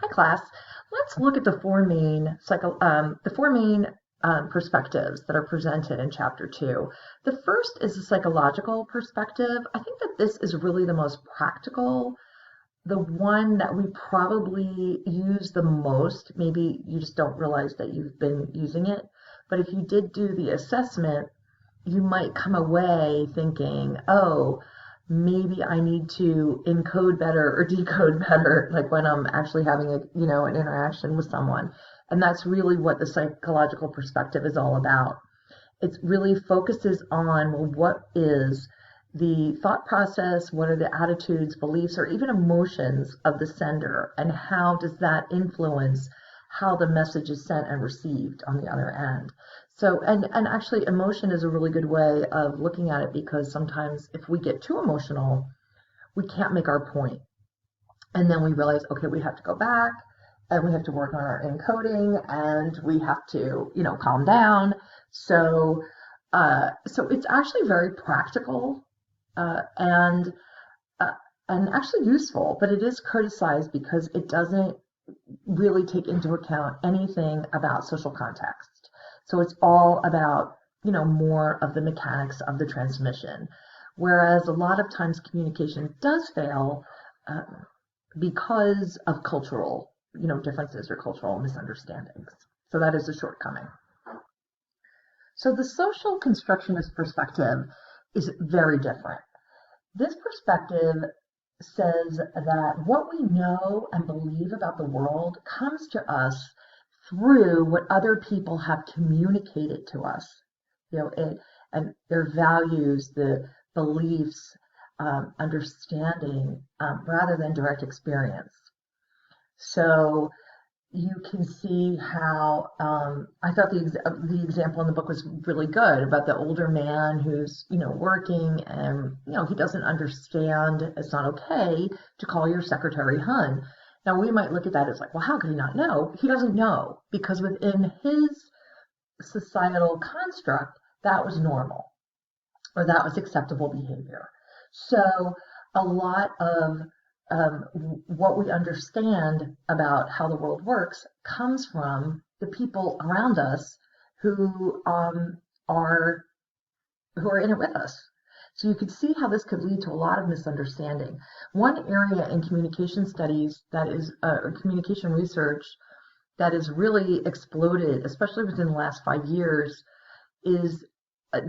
Hi, class. Let's look at the four main perspectives that are presented in chapter two. The first is the psychological perspective. I think that this is really the most practical, the one that we probably use the most. Maybe you just don't realize that you've been using it. But if you did do the assessment, you might come away thinking, oh, maybe I need to encode better or decode better, like when I'm actually having an interaction with someone. And that's really what the psychological perspective is all about. It really focuses on, well, what is the thought process, what are the attitudes, beliefs, or even emotions of the sender, and how does that influence how the message is sent and received on the other end. So, and actually emotion is a really good way of looking at it, because sometimes if we get too emotional, we can't make our point. And then we realize, okay, we have to go back and we have to work on our encoding and we have to, calm down. So it's actually very practical uh, and uh, and actually useful, but it is criticized because it doesn't really take into account anything about social context. So it's all about, more of the mechanics of the transmission. Whereas a lot of times communication does fail because of cultural, differences or cultural misunderstandings. So that is a shortcoming. So the social constructionist perspective is very different. This perspective says that what we know and believe about the world comes to us through what other people have communicated to us, and their values, the beliefs, understanding, rather than direct experience. So you can see how I thought the example in the book was really good about the older man who's working, and he doesn't understand it's not okay to call your secretary hun. Now we might look at that as like, well, how could he not know? He doesn't know because within his societal construct that was normal, or that was acceptable behavior. So a lot of what we understand about how the world works comes from the people around us who are who are in it with us. So you could see how this could lead to a lot of misunderstanding. One area in communication studies that is communication research that is really exploded, especially within the last 5 years, is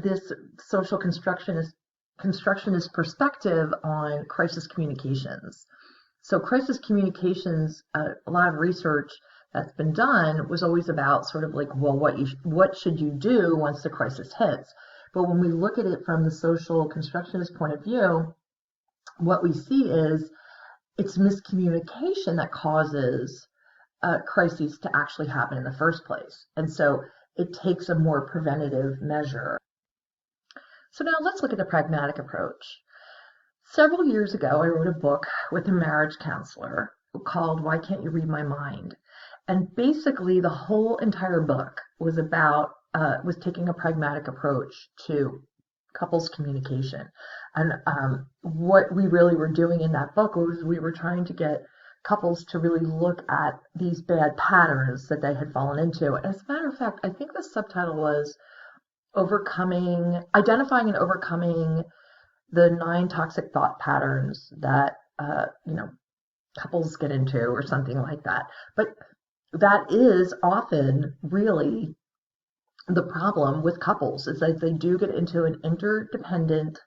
this social constructionist perspective on crisis communications. So crisis communications, a lot of research that's been done was always about sort of like, well, what should you do once the crisis hits? But when we look at it from the social constructionist point of view, what we see is it's miscommunication that causes crises to actually happen in the first place. And so it takes a more preventative measure. So now let's look at the pragmatic approach. Several years ago, I wrote a book with a marriage counselor called Why Can't You Read My Mind? And basically the whole entire book was was taking a pragmatic approach to couples communication. And what we really were doing in that book was we were trying to get couples to really look at these bad patterns that they had fallen into. As a matter of fact, I think the subtitle was identifying and overcoming the 9 toxic thought patterns that couples get into, or something like that. But that is often really the problem with couples, is that they do get into an interdependent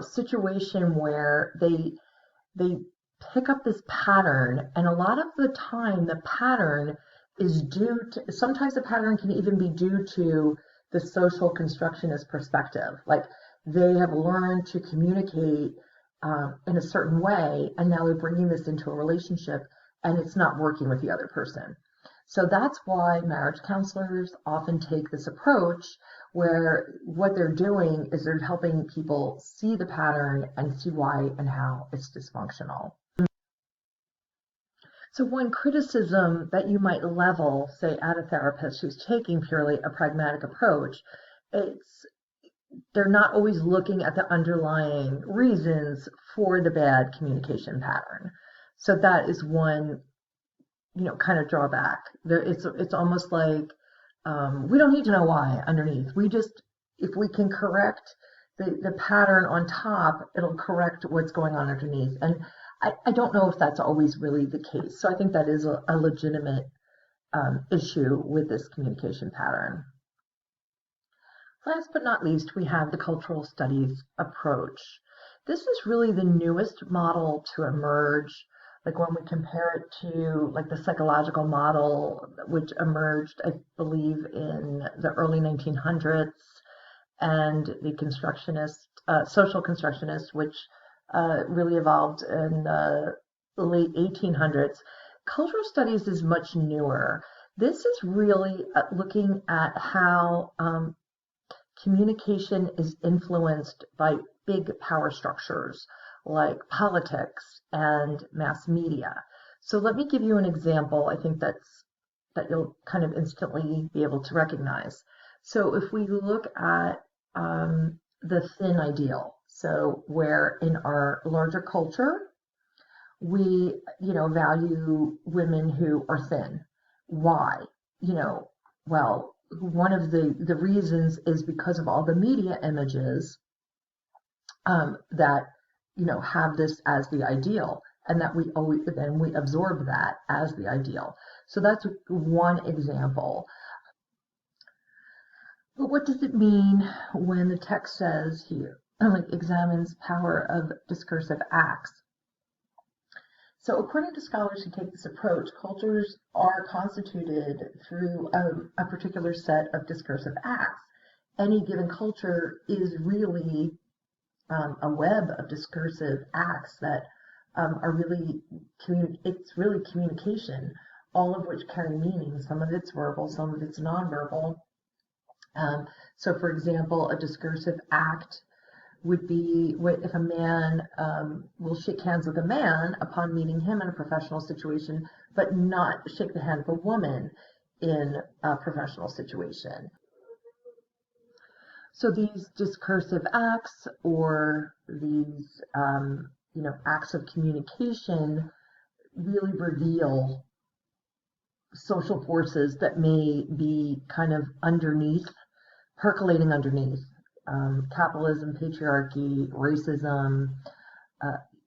situation where they pick up this pattern, and a lot of the time the pattern is sometimes the pattern can even be due to the social constructionist perspective. Like they have learned to communicate in a certain way, and now they're bringing this into a relationship and it's not working with the other person. So that's why marriage counselors often take this approach, where what they're doing is they're helping people see the pattern and see why and how it's dysfunctional. So one criticism that you might level, say, at a therapist who's taking purely a pragmatic approach, it's they're not always looking at the underlying reasons for the bad communication pattern. So that is one, kind of drawback. It's almost like we don't need to know why underneath. If we can correct the pattern on top, it'll correct what's going on underneath. And I don't know if that's always really the case. So I think that is a legitimate issue with this communication pattern. Last but not least, we have the cultural studies approach. This is really the newest model to emerge. Like when we compare it to like the psychological model, which emerged, I believe, in the early 1900s, and the social constructionist, which really evolved in the late 1800s. Cultural studies is much newer. This is really looking at how communication is influenced by big power structures like politics and mass media. So let me give you an example. I think that you'll kind of instantly be able to recognize. So if we look at the thin ideal, so where in our larger culture we value women who are thin. Why? Well, one of the reasons is because of all the media images that have this as the ideal, and that we absorb that as the ideal. So that's one example. But what does it mean when the text says here, examines power of discursive acts? So according to scholars who take this approach, cultures are constituted through a particular set of discursive acts. Any given culture is really a web of discursive acts that are really, it's really communication, all of which carry meaning. Some of it's verbal, some of it's nonverbal. So for example, a discursive act would be if a man will shake hands with a man upon meeting him in a professional situation, but not shake the hand of a woman in a professional situation. So these discursive acts, or these acts of communication, really reveal social forces that may be kind of percolating underneath. Capitalism, patriarchy, racism,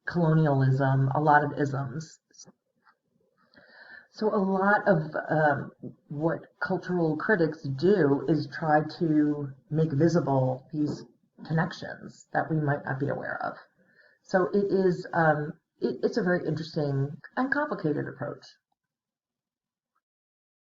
colonialism, a lot of isms. So a lot of what cultural critics do is try to make visible these connections that we might not be aware of. So it's a very interesting and complicated approach.